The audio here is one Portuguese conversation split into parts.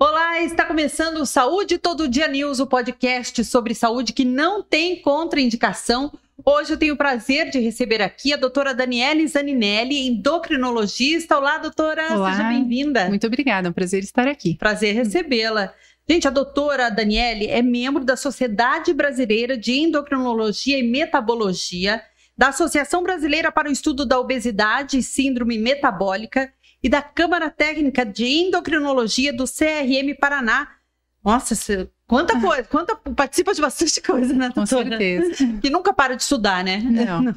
Olá, está começando o Saúde Todo Dia News, o podcast sobre saúde que não tem contraindicação. Hoje eu tenho o prazer de receber aqui a doutora Daniele Zaninelli, endocrinologista. Olá, doutora, Olá, seja bem-vinda. Muito obrigada, é um prazer estar aqui. Prazer recebê-la. Gente, a doutora Daniele é membro da Sociedade Brasileira de Endocrinologia e Metabologia, da Associação Brasileira para o Estudo da Obesidade e Síndrome Metabólica e da Câmara Técnica de Endocrinologia do CRM Paraná. Nossa, quanta coisa, participa de bastante coisa, né, doutora? Com certeza. Que nunca para de estudar, né? Não.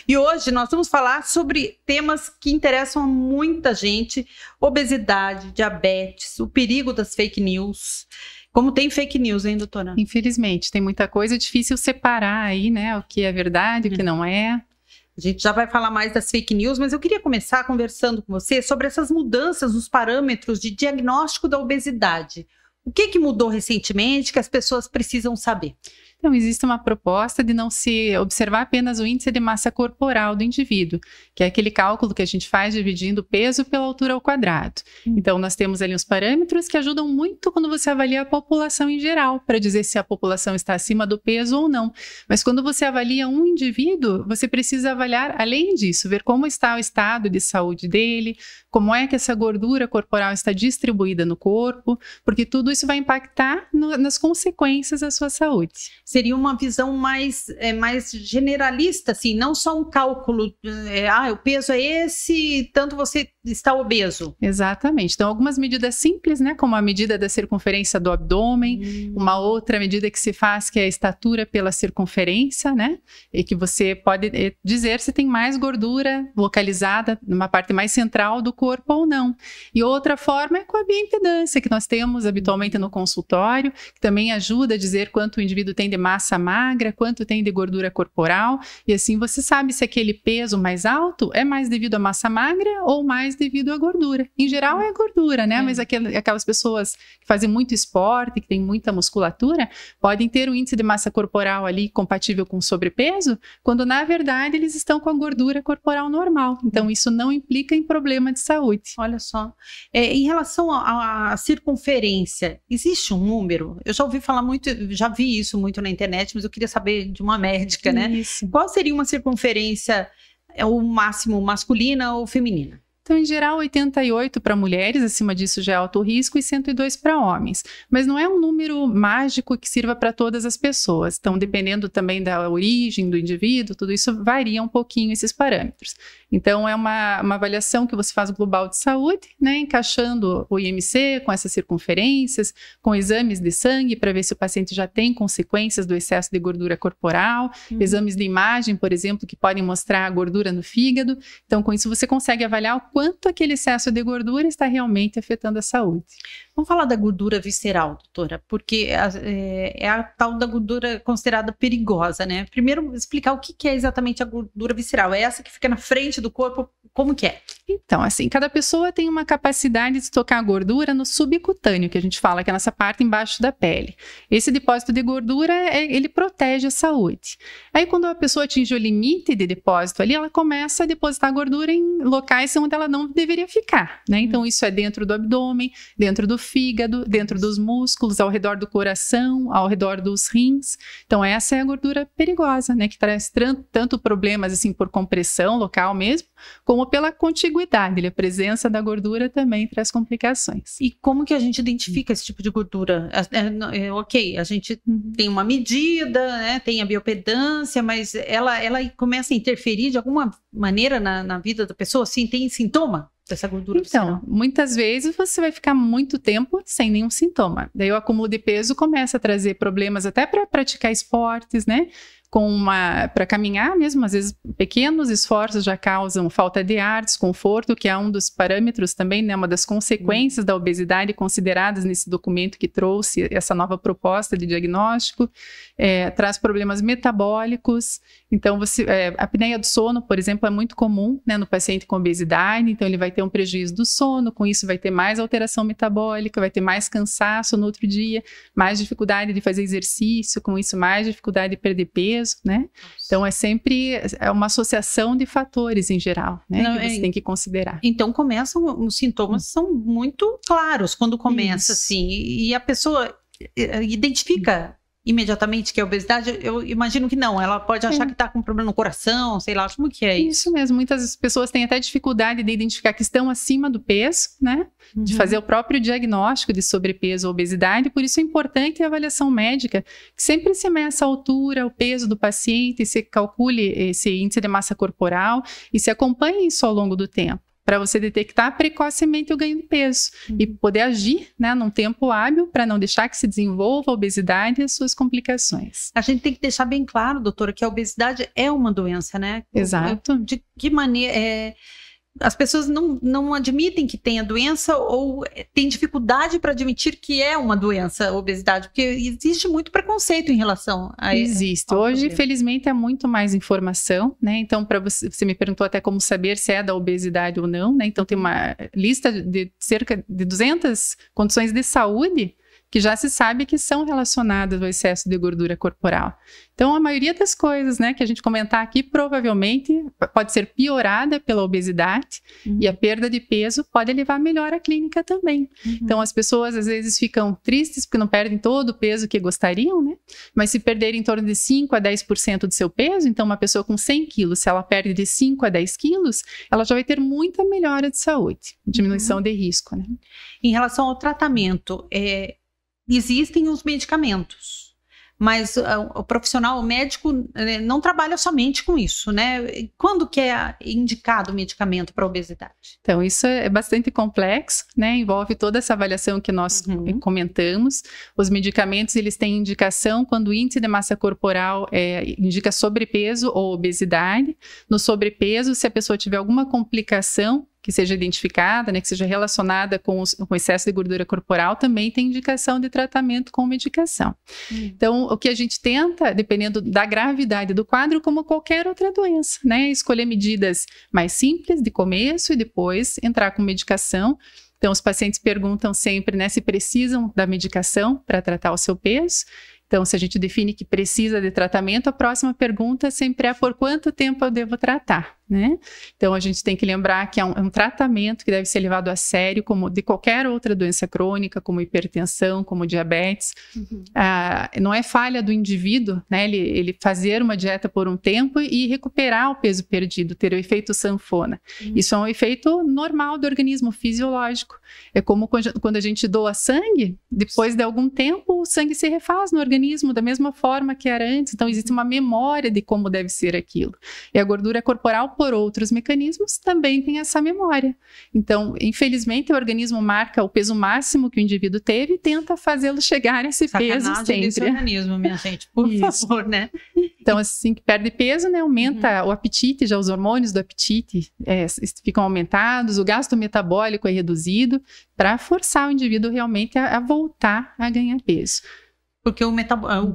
E hoje nós vamos falar sobre temas que interessam a muita gente: obesidade, diabetes, o perigo das fake news. Como tem fake news, hein, doutora? Infelizmente, tem muita coisa, é difícil separar aí, né, o que é verdade, o que não é. A gente já vai falar mais das fake news, mas eu queria começar conversando com você sobre essas mudanças nos parâmetros de diagnóstico da obesidade. O que mudou recentemente que as pessoas precisam saber? Então, existe uma proposta de não se observar apenas o índice de massa corporal do indivíduo, que é aquele cálculo que a gente faz dividindo o peso pela altura ao quadrado. Então, nós temos ali os parâmetros que ajudam muito quando você avalia a população em geral, para dizer se a população está acima do peso ou não. Mas quando você avalia um indivíduo, você precisa avaliar, além disso, ver como está o estado de saúde dele, como é que essa gordura corporal está distribuída no corpo, porque tudo isso vai impactar nas consequências da sua saúde. Seria uma visão mais generalista, assim, não só um cálculo, o peso é esse, tanto você está obeso. Exatamente. Então, algumas medidas simples, né, como a medida da circunferência do abdômen, uma outra medida que se faz, que é a estatura pela circunferência, né, e que você pode dizer se tem mais gordura localizada numa parte mais central do corpo ou não. E outra forma é com a bioimpedância, que nós temos habitualmente no consultório, que também ajuda a dizer quanto o indivíduo tem de massa magra, quanto tem de gordura corporal, e assim você sabe se aquele peso mais alto é mais devido à massa magra ou mais devido à gordura. Em geral é a gordura, né? Mas aquelas pessoas que fazem muito esporte, que têm muita musculatura, podem ter um índice de massa corporal ali compatível com sobrepeso, quando na verdade eles estão com a gordura corporal normal. Então isso não implica em problema de saúde. Olha só. Em relação à circunferência, existe um número? Eu já ouvi falar muito, já vi isso muito na internet, mas eu queria saber de uma médica, né? Isso. Qual seria uma circunferência, o máximo masculina ou feminina? Então, em geral, 88 para mulheres, acima disso já é alto risco, e 102 para homens. Mas não é um número mágico que sirva para todas as pessoas. Então, dependendo também da origem do indivíduo, tudo isso varia um pouquinho esses parâmetros. Então, é uma avaliação que você faz global de saúde, né, encaixando o IMC com essas circunferências, com exames de sangue para ver se o paciente já tem consequências do excesso de gordura corporal, exames de imagem, por exemplo, que podem mostrar a gordura no fígado. Então, com isso, você consegue avaliar o quanto aquele excesso de gordura está realmente afetando a saúde. Vamos falar da gordura visceral, doutora, porque é a tal da gordura considerada perigosa, né? Primeiro, explicar o que é exatamente a gordura visceral. É essa que fica na frente do corpo, como que é? Então, assim, cada pessoa tem uma capacidade de estocar a gordura no subcutâneo, que a gente fala, que é nessa parte embaixo da pele. Esse depósito de gordura, ele protege a saúde. Aí, quando a pessoa atinge o limite de depósito ali, ela começa a depositar gordura em locais onde ela não deveria ficar, né? Então, isso é dentro do abdômen, dentro do fígado, dentro dos músculos, ao redor do coração, ao redor dos rins. Então, essa é a gordura perigosa, né? Que traz tanto problemas, assim, por compressão local mesmo, como pela contiguidade. A presença da gordura também traz complicações. E como que a gente identifica esse tipo de gordura? Ok, a gente tem uma medida, né? Tem a biopedância, mas ela começa a interferir de alguma maneira na vida da pessoa? Assim, tem sintoma dessa gordura visceral? Então, muitas vezes você vai ficar muito tempo sem nenhum sintoma. Daí o acúmulo de peso começa a trazer problemas até para praticar esportes, né? Para caminhar mesmo, às vezes pequenos esforços já causam falta de ar, desconforto, que é um dos parâmetros também, né, uma das consequências da obesidade consideradas nesse documento que trouxe essa nova proposta de diagnóstico, traz problemas metabólicos. Então, a apneia do sono, por exemplo, é muito comum, né, no paciente com obesidade, então ele vai ter um prejuízo do sono, com isso vai ter mais alteração metabólica, vai ter mais cansaço no outro dia, mais dificuldade de fazer exercício, com isso mais dificuldade de perder peso, peso, né? Então, é sempre uma associação de fatores em geral, né? Não, que você tem que considerar. Então, os sintomas são muito claros quando começa, assim, e a pessoa identifica imediatamente que é obesidade. Eu imagino que não, ela pode achar que está com problema no coração, sei lá, como que é isso? Isso mesmo, muitas pessoas têm até dificuldade de identificar que estão acima do peso, né? De fazer o próprio diagnóstico de sobrepeso ou obesidade, por isso é importante a avaliação médica, que sempre se meça a altura, o peso do paciente, se calcule esse índice de massa corporal e se acompanhe isso ao longo do tempo, para você detectar precocemente o ganho de peso e poder agir, né, num tempo hábil para não deixar que se desenvolva a obesidade e as suas complicações. A gente tem que deixar bem claro, doutora, que a obesidade é uma doença, né? Exato. De que maneira... As pessoas não admitem que tem a doença ou têm dificuldade para admitir que é uma doença, a obesidade, porque existe muito preconceito em relação a isso. Existe. Hoje, felizmente, é muito mais informação, né? Então, para você me perguntou até como saber se é da obesidade ou não, né? Então, tem uma lista de cerca de 200 condições de saúde que já se sabe que são relacionadas ao excesso de gordura corporal. Então, a maioria das coisas, né, que a gente comentar aqui, provavelmente pode ser piorada pela obesidade e a perda de peso pode levar a melhora clínica também. Então, as pessoas às vezes ficam tristes porque não perdem todo o peso que gostariam, né? Mas se perderem em torno de 5 a 10% do seu peso, então uma pessoa com 100 quilos, se ela perde de 5 a 10 quilos, ela já vai ter muita melhora de saúde, diminuição de risco, né? Em relação ao tratamento, existem os medicamentos, mas o profissional, o médico, não trabalha somente com isso, né? Quando que é indicado o medicamento para obesidade? Então, isso é bastante complexo, né? Envolve toda essa avaliação que nós comentamos. Os medicamentos, eles têm indicação quando o índice de massa corporal indica sobrepeso ou obesidade. No sobrepeso, se a pessoa tiver alguma complicação que seja identificada, né, que seja relacionada com excesso de gordura corporal, também tem indicação de tratamento com medicação. Então, o que a gente tenta, dependendo da gravidade do quadro, como qualquer outra doença, né, escolher medidas mais simples de começo e depois entrar com medicação. Então, os pacientes perguntam sempre, né, se precisam da medicação para tratar o seu peso. Então, se a gente define que precisa de tratamento, a próxima pergunta sempre é por quanto tempo eu devo tratar, né? Então, a gente tem que lembrar que é um tratamento que deve ser levado a sério, como de qualquer outra doença crônica, como hipertensão, como diabetes. Não é falha do indivíduo, né? Ele fazer uma dieta por um tempo e recuperar o peso perdido, ter o efeito sanfona. Isso é um efeito normal do organismo, fisiológico. É como quando a gente doa sangue, depois de algum tempo, o sangue se refaz no organismo da mesma forma que era antes. Então, existe uma memória de como deve ser aquilo. E a gordura corporal, por outros mecanismos, também tem essa memória. Então, infelizmente, o organismo marca o peso máximo que o indivíduo teve e tenta fazê-lo chegar a esse peso sempre. Desse organismo, minha gente, por favor, né? Então, assim que perde peso, né, aumenta o apetite, já os hormônios do apetite ficam aumentados, o gasto metabólico é reduzido para forçar o indivíduo realmente a voltar a ganhar peso. Porque o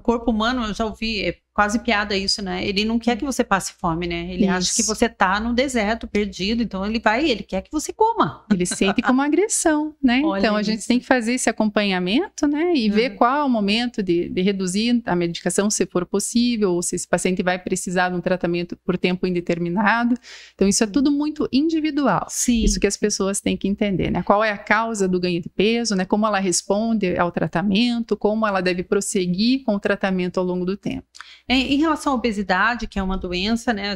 corpo humano, eu já ouvi, é quase piada isso, né? Ele não quer que você passe fome, né? Ele acha que você tá no deserto, perdido, então ele quer que você coma. Ele sente como agressão, né? Olha, então a gente tem que fazer esse acompanhamento, né? E ver qual é o momento de reduzir a medicação, se for possível, ou se esse paciente vai precisar de um tratamento por tempo indeterminado. Então isso é tudo muito individual. Sim. Isso que as pessoas têm que entender, né? Qual é a causa do ganho de peso, né? Como ela responde ao tratamento, como ela deve prosseguir com o tratamento ao longo do tempo. Em relação à obesidade, que é uma doença, né,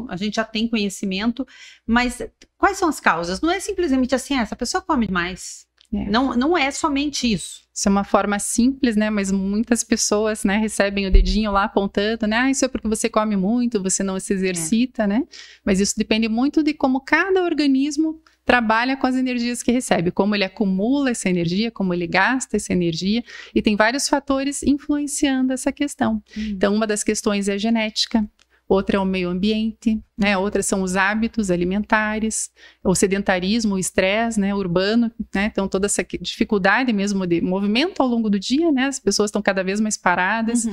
a gente já tem conhecimento, mas quais são as causas? Não é simplesmente assim, essa pessoa come mais. Não é somente isso. Isso é uma forma simples, né? Mas muitas pessoas, né, recebem o dedinho lá apontando, né? Isso é porque você come muito, você não se exercita, né? Mas isso depende muito de como cada organismo trabalha com as energias que recebe, como ele acumula essa energia, como ele gasta essa energia, e tem vários fatores influenciando essa questão. Então, uma das questões é a genética, outra é o meio ambiente, né? Outras são os hábitos alimentares, o sedentarismo, o estresse, né, urbano, né? Então, toda essa dificuldade mesmo de movimento ao longo do dia, né? As pessoas estão cada vez mais paradas.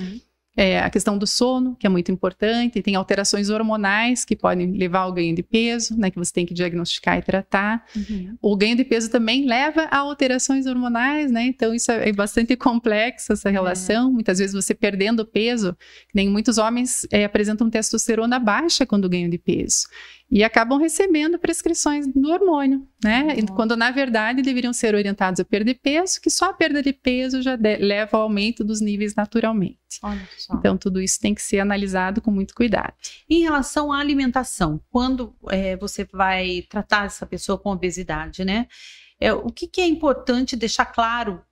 A questão do sono, que é muito importante, tem alterações hormonais que podem levar ao ganho de peso, né, que você tem que diagnosticar e tratar. O ganho de peso também leva a alterações hormonais, né, então isso é bastante complexo, essa relação. Muitas vezes você perdendo peso, nem muitos homens apresentam testosterona baixa quando ganham de peso. E acabam recebendo prescrições do hormônio, né? Quando, na verdade, deveriam ser orientados a perder peso, que só a perda de peso já leva ao aumento dos níveis naturalmente. Olha só. Então, tudo isso tem que ser analisado com muito cuidado. Em relação à alimentação, quando você vai tratar essa pessoa com obesidade, né? O que é importante deixar claro?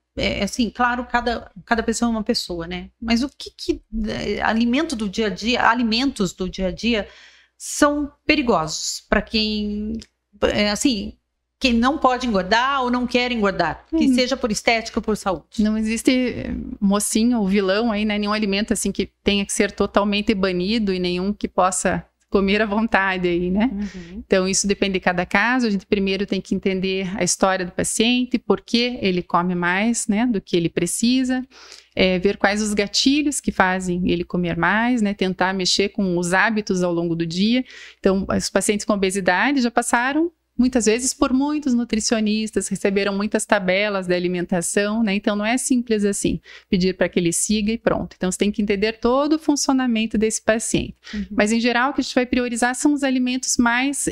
Assim, claro, cada pessoa é uma pessoa, né? Mas o que alimentos do dia a dia são perigosos para quem, assim, quem não pode engordar ou não quer engordar, que seja por estética ou por saúde. Não existe mocinho ou vilão aí, né? Nenhum alimento assim que tenha que ser totalmente banido e nenhum que possa comer à vontade aí, né? Então, isso depende de cada caso. A gente primeiro tem que entender a história do paciente, por que ele come mais, né, do que ele precisa, ver quais os gatilhos que fazem ele comer mais, né, tentar mexer com os hábitos ao longo do dia. Então, os pacientes com obesidade já passaram muitas vezes por muitos nutricionistas, receberam muitas tabelas de alimentação, né? Então não é simples assim, pedir para que ele siga e pronto. Então você tem que entender todo o funcionamento desse paciente. Mas em geral o que a gente vai priorizar são os alimentos mais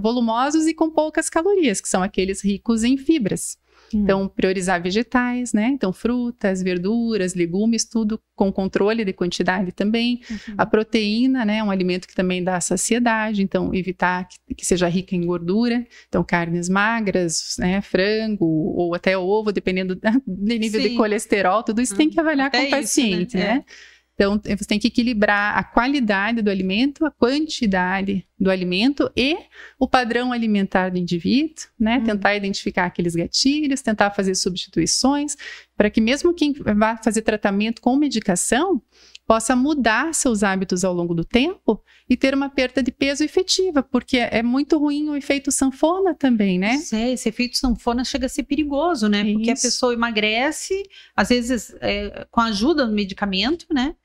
volumosos e com poucas calorias, que são aqueles ricos em fibras. Então, priorizar vegetais, né? Então, frutas, verduras, legumes, tudo com controle de quantidade também. A proteína, né? É um alimento que também dá saciedade, então evitar que seja rica em gordura. Então, carnes magras, né? Frango ou até ovo, dependendo do nível de colesterol, tudo isso tem que avaliar com o paciente, né? Então, você tem que equilibrar a qualidade do alimento, a quantidade do alimento e o padrão alimentar do indivíduo, né? Tentar identificar aqueles gatilhos, tentar fazer substituições, para que mesmo quem vai fazer tratamento com medicação possa mudar seus hábitos ao longo do tempo e ter uma perda de peso efetiva, porque é muito ruim o efeito sanfona também, né? Esse efeito sanfona chega a ser perigoso, né? Porque a pessoa emagrece, às vezes com a ajuda do medicamento, né?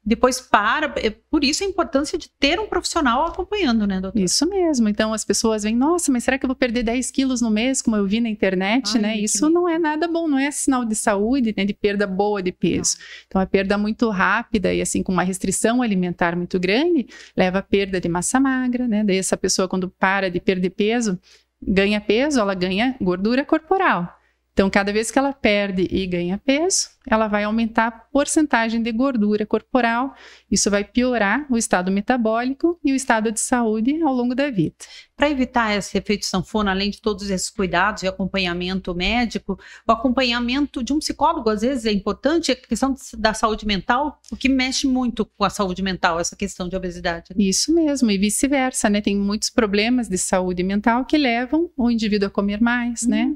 Depois para, por isso a importância de ter um profissional acompanhando, né, doutora? Isso mesmo, então as pessoas veem, nossa, mas será que eu vou perder 10 quilos no mês, como eu vi na internet, né? Isso não é nada bom, não é sinal de saúde, né, de perda boa de peso. Então a perda muito rápida e assim com uma restrição alimentar muito grande, leva a perda de massa magra, né? Daí essa pessoa quando para de perder peso, ela ganha gordura corporal. Então, cada vez que ela perde e ganha peso, ela vai aumentar a porcentagem de gordura corporal. Isso vai piorar o estado metabólico e o estado de saúde ao longo da vida. Para evitar esse efeito sanfona, além de todos esses cuidados e acompanhamento médico, o acompanhamento de um psicólogo, às vezes, é importante, a questão da saúde mental, porque mexe muito com a saúde mental, essa questão de obesidade. Né? Isso mesmo, e vice-versa, né? Tem muitos problemas de saúde mental que levam o indivíduo a comer mais, né?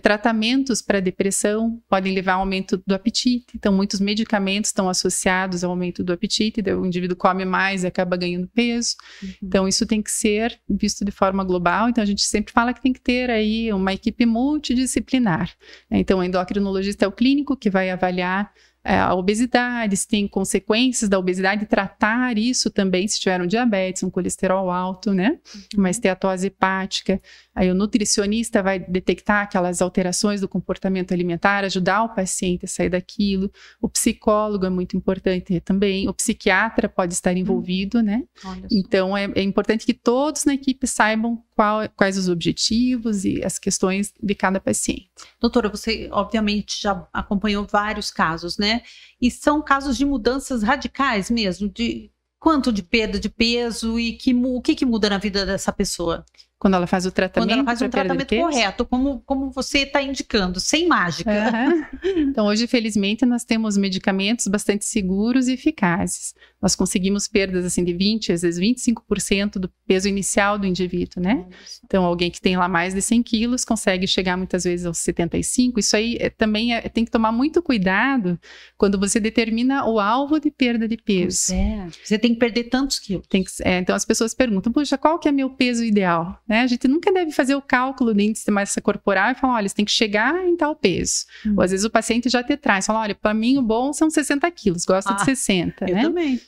Tratamentos para depressão podem levar ao aumento do apetite, então muitos medicamentos estão associados ao aumento do apetite, então, o indivíduo come mais e acaba ganhando peso. Então isso tem que ser visto de forma global, então a gente sempre fala que tem que ter aí uma equipe multidisciplinar, né? Então o endocrinologista é o clínico que vai avaliar a obesidade, se tem consequências da obesidade, tratar isso também, se tiver um diabetes, um colesterol alto, né? Uma esteatose hepática. Aí o nutricionista vai detectar aquelas alterações do comportamento alimentar, ajudar o paciente a sair daquilo. O psicólogo é muito importante também. O psiquiatra pode estar envolvido, né? Então é importante que todos na equipe saibam quais os objetivos e as questões de cada paciente. Doutora, você obviamente já acompanhou vários casos, né? E são casos de mudanças radicais mesmo, de quanto de perda de peso e o que muda na vida dessa pessoa? Quando ela faz o tratamento. Quando ela faz um tratamento correto, como você está indicando, sem mágica. Então, hoje, felizmente, nós temos medicamentos bastante seguros e eficazes. Nós conseguimos perdas assim, de 20%, às vezes 25% do peso inicial do indivíduo, né? Então, alguém que tem lá mais de 100 quilos consegue chegar muitas vezes aos 75. Isso aí também tem que tomar muito cuidado quando você determina o alvo de perda de peso. Você tem que perder tantos quilos. Então, as pessoas perguntam, puxa, qual que é meu peso ideal? né? A gente nunca deve fazer o cálculo do índice de massa corporal e falar, olha, você tem que chegar em tal peso. Ou às vezes o paciente já te traz, fala, olha, para mim o bom são 60 quilos, gosta de 60, eu né? Também.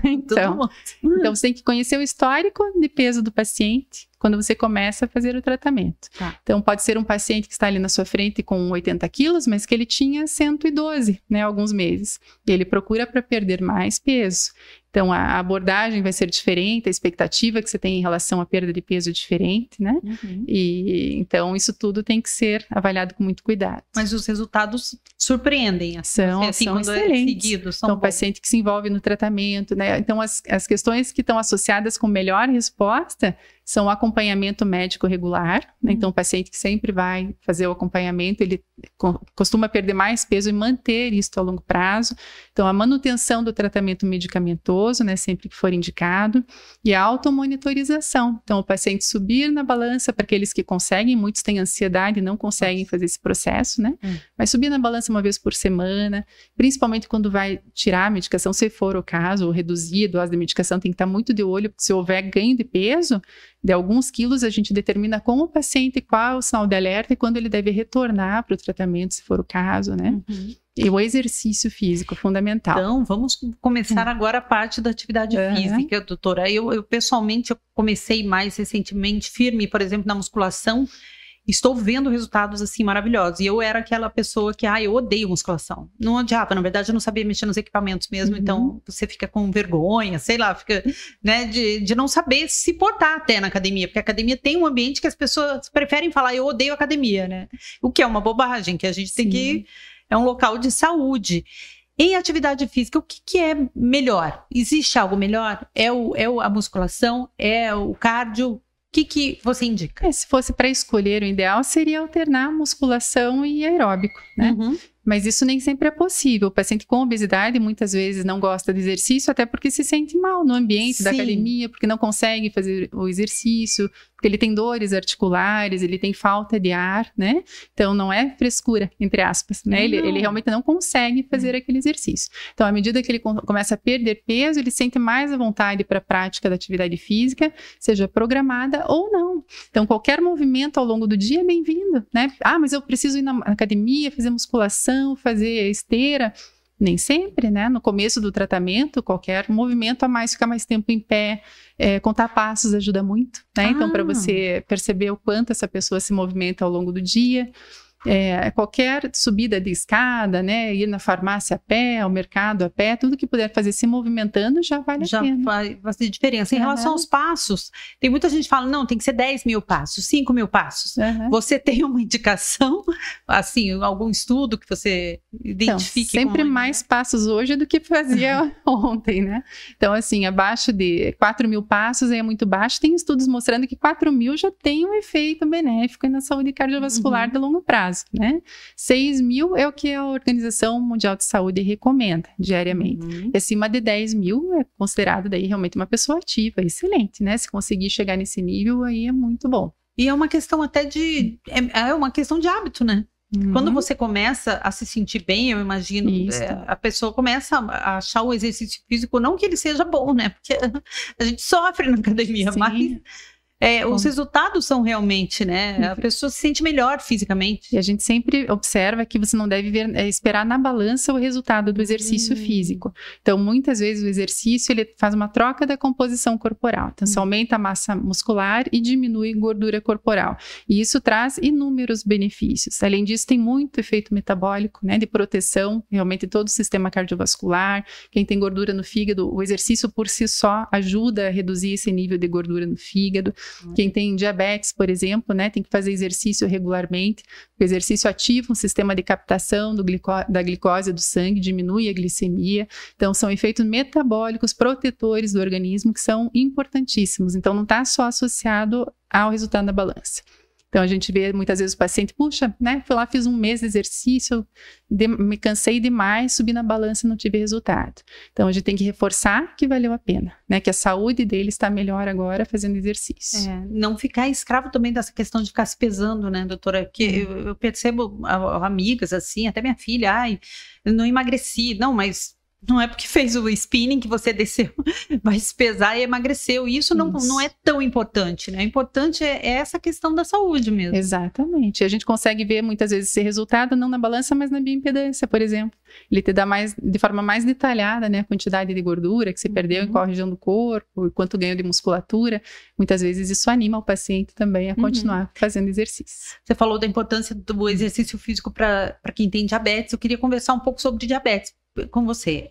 Então você tem que conhecer o histórico de peso do paciente quando você começa a fazer o tratamento. Tá. Então pode ser um paciente que está ali na sua frente com 80 quilos, mas que ele tinha 112, né, alguns meses. E ele procura para perder mais peso. Então, a abordagem vai ser diferente, a expectativa que você tem em relação à perda de peso é diferente, né? E então, isso tudo tem que ser avaliado com muito cuidado. Mas os resultados surpreendem. São quando excelentes. É seguido, são então, o paciente que se envolve no tratamento, né? Então, as questões que estão associadas com melhor resposta são o acompanhamento médico regular, né? Então, o paciente que sempre vai fazer o acompanhamento, ele costuma perder mais peso e manter isso a longo prazo. Então, a manutenção do tratamento medicamentoso, né, sempre que for indicado, e a automonitorização. Então, o paciente subir na balança, para aqueles que conseguem, muitos têm ansiedade e não conseguem fazer esse processo, né? Mas subir na balança uma vez por semana, principalmente quando vai tirar a medicação, se for o caso, ou reduzir a dose de medicação, tem que estar muito de olho, porque se houver ganho de peso, de alguns quilos, a gente determina com o paciente qual é o sinal de alerta e quando ele deve retornar para o tratamento, se for o caso, né? E o exercício físico, fundamental. Então, vamos começar agora a parte da atividade física, doutora. Eu pessoalmente, eu comecei mais recentemente, firme, por exemplo, na musculação. Estou vendo resultados, assim, maravilhosos. E eu era aquela pessoa que, eu odeio musculação. Não odiava, na verdade, eu não sabia mexer nos equipamentos mesmo. Então, você fica com vergonha, sei lá, fica, né, de não saber se portar até na academia. Porque a academia tem um ambiente que as pessoas preferem falar, eu odeio academia, né? O que é uma bobagem, que a gente tem que... É um local de saúde. Em atividade física, o que é melhor? Existe algo melhor? É a musculação? É o cardio? O que você indica? Se fosse para escolher, o ideal seria alternar musculação e aeróbico, né? Mas isso nem sempre é possível. O paciente com obesidade muitas vezes não gosta de exercício, até porque se sente mal no ambiente da academia, porque não consegue fazer o exercício, porque ele tem dores articulares, ele tem falta de ar, né? Então não é frescura, entre aspas, né? Ele realmente não consegue fazer aquele exercício. Então, à medida que ele começa a perder peso, ele sente mais à vontade para a prática da atividade física, seja programada ou não. Então, qualquer movimento ao longo do dia é bem-vindo, né? Mas eu preciso ir na academia, fazer musculação, fazer esteira. Nem sempre, né? No começo do tratamento, qualquer movimento a mais, ficar mais tempo em pé, contar passos ajuda muito, né? Então, para você perceber o quanto essa pessoa se movimenta ao longo do dia. Qualquer subida de escada, né? Ir na farmácia a pé, ao mercado a pé, tudo que puder fazer se movimentando já vale a pena. Já vai fazer diferença. Em relação aos passos, tem muita gente que fala, não, tem que ser 10 mil passos, 5 mil passos. Você tem uma indicação, assim, algum estudo que você identifique? Então, sempre mais passos hoje do que fazia ontem, né? Então, assim, abaixo de 4 mil passos é muito baixo. Tem estudos mostrando que 4 mil já tem um efeito benéfico na saúde cardiovascular de longo prazo. Né? 6 mil é o que a Organização Mundial de Saúde recomenda diariamente. E acima de 10 mil é considerado daí realmente uma pessoa ativa, excelente, né? Se conseguir chegar nesse nível, aí é muito bom. E é uma questão até de... É uma questão de hábito, né? Quando você começa a se sentir bem, eu imagino, a pessoa começa a achar o exercício físico, não que ele seja bom, né? Porque a gente sofre na academia, mas... os resultados são realmente, né? A pessoa se sente melhor fisicamente. E a gente sempre observa que você não deve esperar na balança o resultado do exercício físico. Então, muitas vezes o exercício ele faz uma troca da composição corporal. Então, você aumenta a massa muscular e diminui gordura corporal. E isso traz inúmeros benefícios. Além disso, tem muito efeito metabólico, né? De proteção, realmente todo o sistema cardiovascular. Quem tem gordura no fígado, o exercício por si só ajuda a reduzir esse nível de gordura no fígado. Quem tem diabetes, por exemplo, né, tem que fazer exercício regularmente. O exercício ativa um sistema de captação da glicose do sangue, diminui a glicemia. Então, são efeitos metabólicos protetores do organismo que são importantíssimos. Então, não está só associado ao resultado da balança. Então, a gente vê muitas vezes o paciente, puxa, né, fui lá, fiz um mês de exercício, me cansei demais, subi na balança e não tive resultado. Então, a gente tem que reforçar que valeu a pena, né, que a saúde dele está melhor agora fazendo exercício. Não ficar escravo também dessa questão de ficar se pesando, né, doutora? Que eu percebo amigas assim, até minha filha, eu não emagreci, não, mas... Não é porque fez o spinning que você desceu, vai se pesar e emagreceu. Isso não é tão importante, né? O importante é essa questão da saúde mesmo. Exatamente. A gente consegue ver muitas vezes esse resultado não na balança, mas na bioimpedância, por exemplo. Ele te dá de forma mais detalhada, né, a quantidade de gordura que você perdeu em qual região do corpo, quanto ganhou de musculatura. Muitas vezes isso anima o paciente também a continuar fazendo exercício. Você falou da importância do exercício físico para quem tem diabetes. Eu queria conversar um pouco sobre diabetes com você.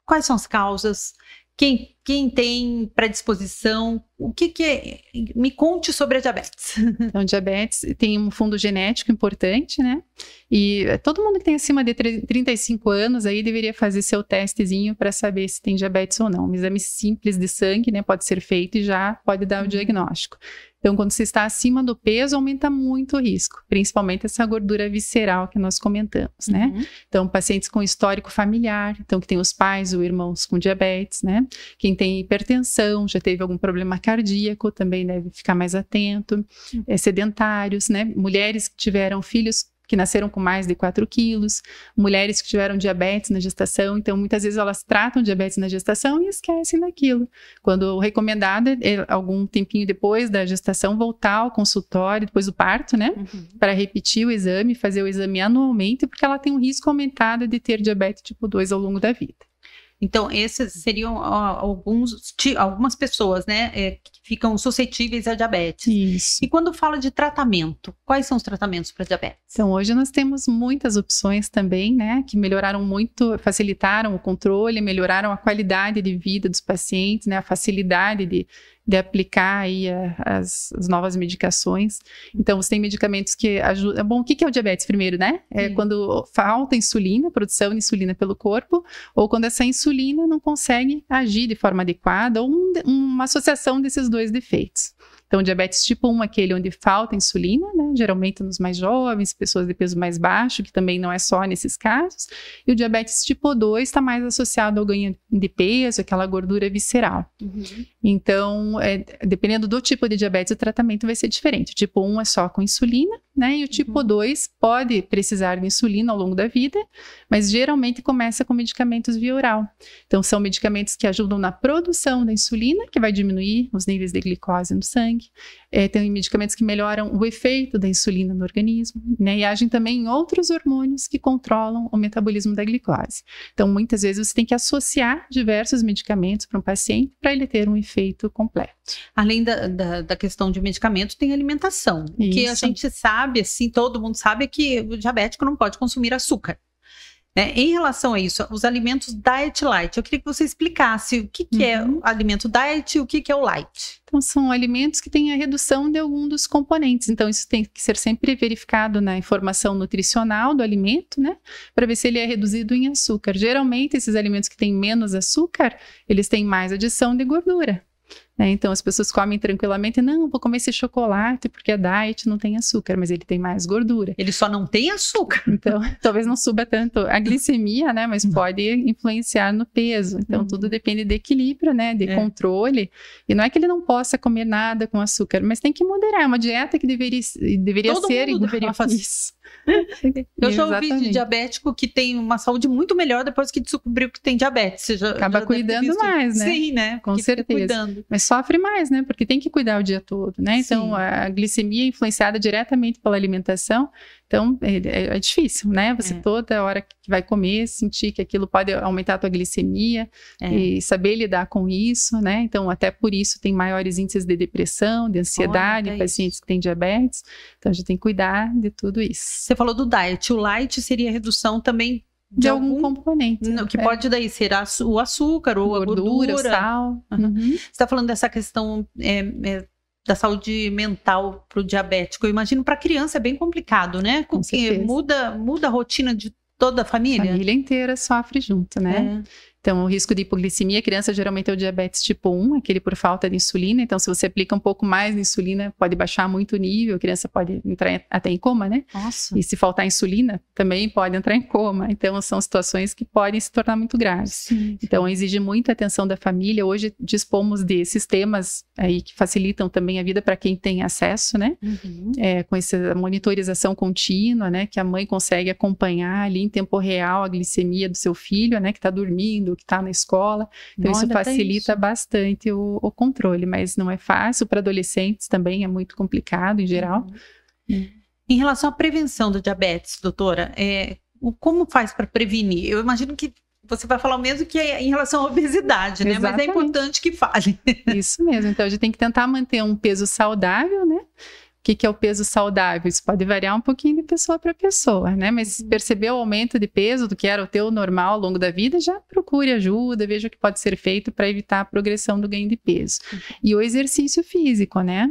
Quais são as causas? Quem tem predisposição? O que é? Me conte sobre a diabetes. Então, diabetes tem um fundo genético importante, né? E todo mundo que tem acima de 35 anos aí deveria fazer seu testezinho para saber se tem diabetes ou não. Um exame simples de sangue, né? Pode ser feito e já pode dar o diagnóstico. Então, quando você está acima do peso, aumenta muito o risco, principalmente essa gordura visceral que nós comentamos, né? Então, pacientes com histórico familiar, então que tem os pais ou irmãos com diabetes, né? Quem tem hipertensão, já teve algum problema cardíaco, também deve ficar mais atento. Sedentários, né? Mulheres que tiveram filhos que nasceram com mais de 4 quilos, mulheres que tiveram diabetes na gestação, então muitas vezes elas tratam diabetes na gestação e esquecem daquilo. Quando o recomendado é algum tempinho depois da gestação voltar ao consultório, depois do parto, né, para repetir o exame, fazer o exame anualmente, porque ela tem um risco aumentado de ter diabetes tipo 2 ao longo da vida. Então, esses seriam algumas pessoas, né, que ficam suscetíveis a diabetes. Isso. E quando fala de tratamento, quais são os tratamentos para diabetes? Então, hoje nós temos muitas opções também, né, que melhoraram muito, facilitaram o controle, melhoraram a qualidade de vida dos pacientes, né, a facilidade de aplicar aí as novas medicações. Então, você tem medicamentos que ajudam. Bom, o que é o diabetes primeiro, né? É quando falta insulina, produção de insulina pelo corpo, ou quando essa insulina não consegue agir de forma adequada, ou uma associação desses dois defeitos. Então, o diabetes tipo 1 é aquele onde falta insulina, né? Geralmente nos mais jovens, pessoas de peso mais baixo, que também não é só nesses casos. E o diabetes tipo 2 está mais associado ao ganho de peso, aquela gordura visceral. Então, dependendo do tipo de diabetes, o tratamento vai ser diferente. O tipo 1 é só com insulina, né? E o tipo 2 pode precisar de insulina ao longo da vida, mas geralmente começa com medicamentos via oral. Então, são medicamentos que ajudam na produção da insulina, que vai diminuir os níveis de glicose no sangue. Tem medicamentos que melhoram o efeito da insulina no organismo, né? E agem também em outros hormônios que controlam o metabolismo da glicose. Então, muitas vezes você tem que associar diversos medicamentos para um paciente para ele ter um efeito completo. Além da questão de medicamento, tem alimentação. O que a gente sabe, assim, todo mundo sabe, é que o diabético não pode consumir açúcar. Né? Em relação a isso, os alimentos diet light, eu queria que você explicasse o que é o alimento diet e o que é o light. Então, são alimentos que têm a redução de algum dos componentes. Então, isso tem que ser sempre verificado na informação nutricional do alimento, né? Para ver se ele é reduzido em açúcar. Geralmente, esses alimentos que têm menos açúcar, eles têm mais adição de gordura. Então, as pessoas comem tranquilamente, não, vou comer esse chocolate porque a diet não tem açúcar, mas ele tem mais gordura. Ele só não tem açúcar. Então, talvez não suba tanto a glicemia, né, mas pode influenciar no peso. Então, tudo depende de equilíbrio, né, de controle. E não é que ele não possa comer nada com açúcar, mas tem que moderar. É uma dieta que deveria ser e deveria fazer isso. Eu já ouvi de diabético que tem uma saúde muito melhor depois que descobriu que tem diabetes. Você acaba cuidando mais, né? Sim, né? Com certeza. Mas sofre mais, né? Porque tem que cuidar o dia todo, né? Então, sim, a glicemia é influenciada diretamente pela alimentação. Então, é difícil, né? Você toda hora que vai comer, sentir que aquilo pode aumentar a tua glicemia e saber lidar com isso, né? Então, até por isso tem maiores índices de depressão, de ansiedade em pacientes que têm diabetes. Então, a gente tem que cuidar de tudo isso. Você falou do diet. O light seria a redução também de algum componente. Que pode daí ser o açúcar ou a gordura, o sal. Você está falando dessa questão da saúde mental para o diabético. Eu imagino para a criança é bem complicado, né? Porque muda a rotina de toda a família. A família inteira sofre junto, né? Então, o risco de hipoglicemia, a criança geralmente é o diabetes tipo 1, aquele por falta de insulina. Então, se você aplica um pouco mais de insulina, pode baixar muito o nível, a criança pode entrar até em coma, né? Nossa. E se faltar insulina, também pode entrar em coma. Então, são situações que podem se tornar muito graves. Sim. Então, exige muita atenção da família. Hoje, dispomos de sistemas aí que facilitam também a vida para quem tem acesso, né? Com essa monitorização contínua, né? Que a mãe consegue acompanhar ali em tempo real a glicemia do seu filho, né? Que está dormindo, que está na escola. Então, isso facilita bastante o controle, mas não é fácil. Para adolescentes também é muito complicado, em geral. Em relação à prevenção do diabetes, doutora, como faz para prevenir? Eu imagino que você vai falar o mesmo que em relação à obesidade, né? Exatamente. Mas é importante que fale. Isso mesmo. Então, a gente tem que tentar manter um peso saudável, né? O que é o peso saudável? Isso pode variar um pouquinho de pessoa para pessoa, né? Mas se perceber o aumento de peso do que era o teu normal ao longo da vida, já procure ajuda, veja o que pode ser feito para evitar a progressão do ganho de peso. E o exercício físico, né?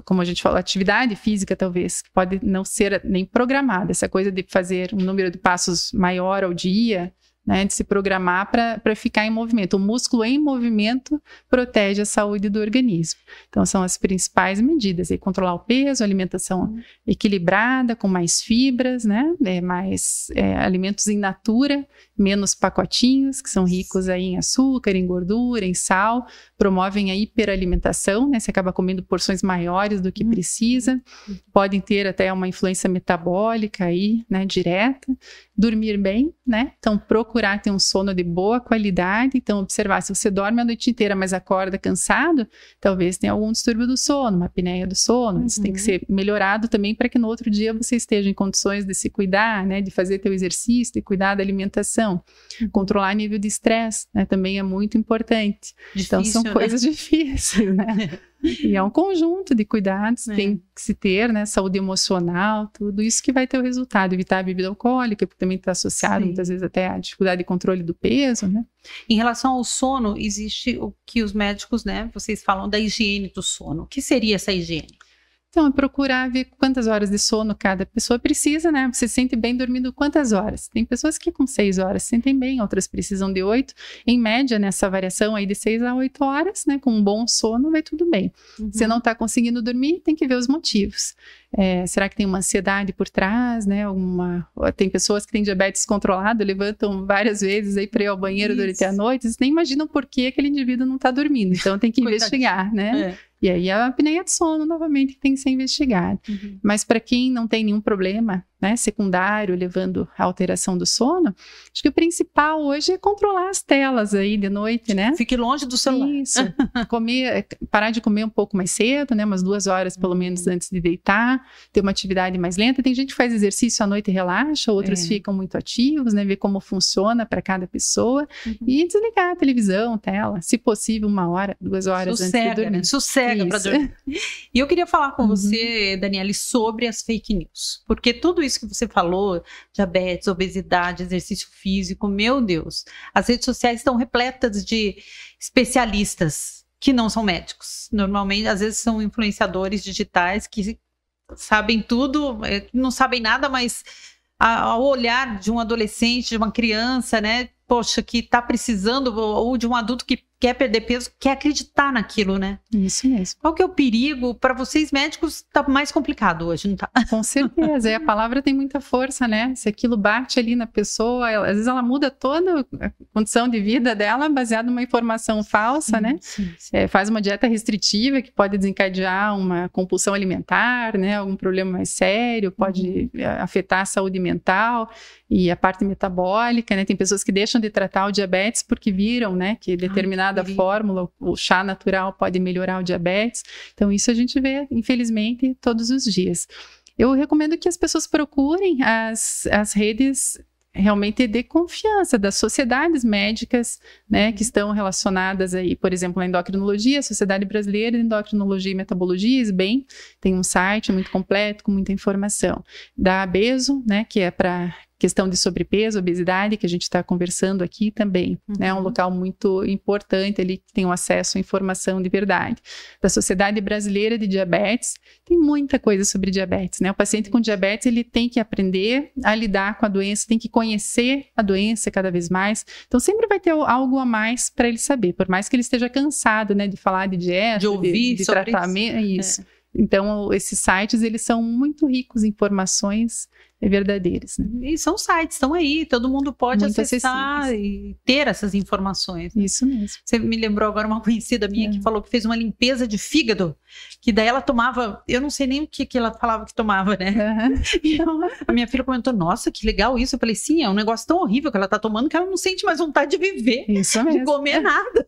Como a gente falou, atividade física talvez, que pode não ser nem programada. Essa coisa de fazer um número de passos maior ao dia, né, de se programar para ficar em movimento. O músculo em movimento protege a saúde do organismo. Então, são as principais medidas. E controlar o peso, alimentação equilibrada, com mais fibras, né, mais alimentos in natura, menos pacotinhos, que são ricos aí em açúcar, em gordura, em sal, promovem a hiperalimentação, né, você acaba comendo porções maiores do que precisa, podem ter até uma influência metabólica aí, né, direta. Dormir bem, né, então procurar ter um sono de boa qualidade, então observar se você dorme a noite inteira, mas acorda cansado, talvez tenha algum distúrbio do sono, uma apneia do sono, isso tem que ser melhorado também para que no outro dia você esteja em condições de se cuidar, né, de fazer teu exercício, de cuidar da alimentação, controlar nível de estresse, né, também é muito importante. Difícil, então são coisas difíceis, né? E é um conjunto de cuidados, tem que se ter, né, saúde emocional, tudo isso que vai ter o resultado, evitar a bebida alcoólica, porque também está associado muitas vezes até à dificuldade de controle do peso, né? Em relação ao sono, existe o que os médicos, né, vocês falam da higiene do sono. O que seria essa higiene? Então, é procurar ver quantas horas de sono cada pessoa precisa, né? Você se sente bem dormindo quantas horas? Tem pessoas que com 6 horas se sentem bem, outras precisam de 8. Em média, nessa variação aí de 6 a 8 horas, né? Com um bom sono, vai tudo bem. Se não está conseguindo dormir, tem que ver os motivos. Será que tem uma ansiedade por trás, né? Tem pessoas que têm diabetes controlado, levantam várias vezes aí para ir ao banheiro durante a noite, vocês nem imaginam por que aquele indivíduo não está dormindo. Então, tem que investigar, né? E aí a apneia de sono, novamente, tem que ser investigada. Mas para quem não tem nenhum problema, né, secundário, levando à alteração do sono, acho que o principal hoje é controlar as telas aí de noite, né? Fique longe do celular. Isso. Parar de comer um pouco mais cedo, né? Umas 2 horas, pelo menos, antes de deitar. Ter uma atividade mais lenta. Tem gente que faz exercício à noite e relaxa, outros ficam muito ativos, né? Ver como funciona para cada pessoa. E desligar a televisão, tela. Se possível, 1 hora, 2 horas antes de dormir. Né? Sossega para dormir. E eu queria falar com você, Daniele, sobre as fake news. Porque tudo isso que você falou, diabetes, obesidade, exercício físico, meu Deus, as redes sociais estão repletas de especialistas que não são médicos. Normalmente, às vezes são influenciadores digitais que sabem tudo, não sabem nada, mas ao olhar de um adolescente, de uma criança, né, poxa, que está precisando, ou de um adulto que quer perder peso, quer acreditar naquilo, né? Isso mesmo. Qual que é o perigo? Para vocês médicos tá mais complicado hoje, não tá? Com certeza, e a palavra tem muita força, né? Se aquilo bate ali na pessoa, às vezes ela muda toda a condição de vida dela baseada numa informação falsa, né? Sim. Faz uma dieta restritiva que pode desencadear uma compulsão alimentar, né? Algum problema mais sério, pode afetar a saúde mental e a parte metabólica, né? Tem pessoas que deixam de tratar o diabetes porque viram, né, que determinada fórmula, o chá natural pode melhorar o diabetes. Então, isso a gente vê, infelizmente, todos os dias. Eu recomendo que as pessoas procurem as redes realmente de confiança das sociedades médicas, né, que estão relacionadas aí, por exemplo, a endocrinologia, a Sociedade Brasileira de Endocrinologia e Metabologia, SBEM, tem um site muito completo, com muita informação. Da ABESO, né, que é para questão de sobrepeso, obesidade, que a gente está conversando aqui também, né? É um local muito importante ali, que tem um acesso à informação de verdade. Da Sociedade Brasileira de Diabetes, tem muita coisa sobre diabetes, né? O paciente com diabetes, ele tem que aprender a lidar com a doença, tem que conhecer a doença cada vez mais. Então, sempre vai ter algo a mais para ele saber, por mais que ele esteja cansado, né, de falar de dieta, de ouvir de tratamento, isso. Então, esses sites, eles são muito ricos em informações verdadeiras, né? E são sites, estão aí, todo mundo pode Muito acessar e ter essas informações. Isso mesmo. Você me lembrou agora uma conhecida minha que falou que fez uma limpeza de fígado, que daí ela tomava, eu não sei nem o que ela falava que tomava, né? E a minha filha comentou, nossa, que legal isso. Eu falei, sim, é um negócio tão horrível que ela tá tomando que ela não sente mais vontade de viver, isso mesmo, de comer nada.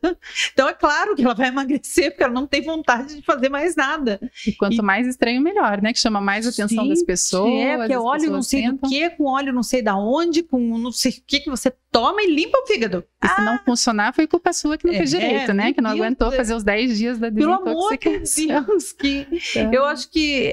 Então é claro que ela vai emagrecer, porque ela não tem vontade de fazer mais nada. E quanto mais estranho, melhor, né? Que chama mais a atenção das pessoas. Porque óleo não sei do que, com óleo não sei da onde, com não sei o que você toma e limpa o fígado. E se não funcionar, foi culpa sua que não fez direito, né? Que não aguentou fazer os 10 dias da desintoxicação. Pelo amor de Deus, que eu acho que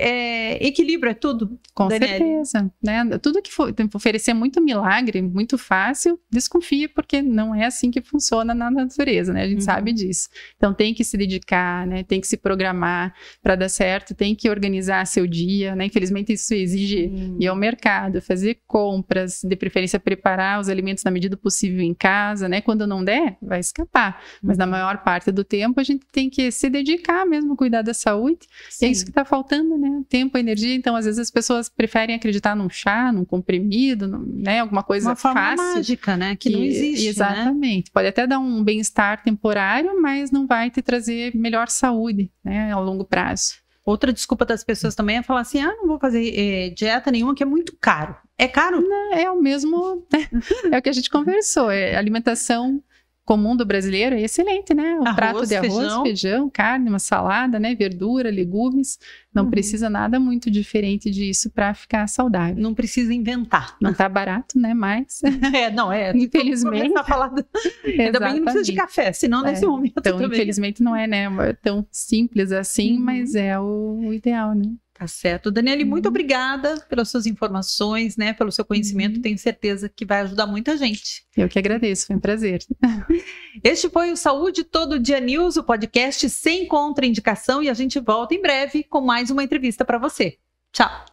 equilíbrio é tudo. Com Daniele. certeza, né? Tudo que for oferecer muito milagre, muito fácil, desconfia, porque não é assim que funciona na natureza, né? A gente sabe disso. Então tem que se dedicar, né? Tem que se programar para dar certo, tem que organizar seu dia, né? Infelizmente isso exige ir ao mercado, fazer compras, de preferência preparar os alimentos na medida do possível em casa, né? Quando não der, vai escapar. Mas na maior parte do tempo a gente tem que se dedicar mesmo a cuidar da saúde. Sim. É isso que está faltando, né? Tempo, energia. Então, às vezes as pessoas preferem acreditar num chá, num comprimido, né? Alguma coisa uma forma fácil. Mágica, né? Que não existe, exatamente. Né? Pode até dar um bem-estar temporário, mas não vai te trazer melhor saúde, né? A longo prazo. Outra desculpa das pessoas também é falar assim, não vou fazer dieta nenhuma que é muito caro. É caro? Não, é o mesmo, é o que a gente conversou, a alimentação comum do brasileiro é excelente, né? Um prato de arroz, feijão, carne, uma salada, né? Verdura, legumes, não precisa nada muito diferente disso para ficar saudável. Não precisa inventar. Não tá barato, né? Mas infelizmente. Começar a falar ainda bem que não precisa de café, senão nesse momento então, também. Infelizmente não é, né? Tão simples assim, mas é o ideal, né? Tá certo. Daniele, muito obrigada pelas suas informações, né? Pelo seu conhecimento. Tenho certeza que vai ajudar muita gente. Eu que agradeço, foi um prazer. Este foi o Saúde Todo Dia News, o podcast sem contraindicação, e a gente volta em breve com mais uma entrevista para você. Tchau!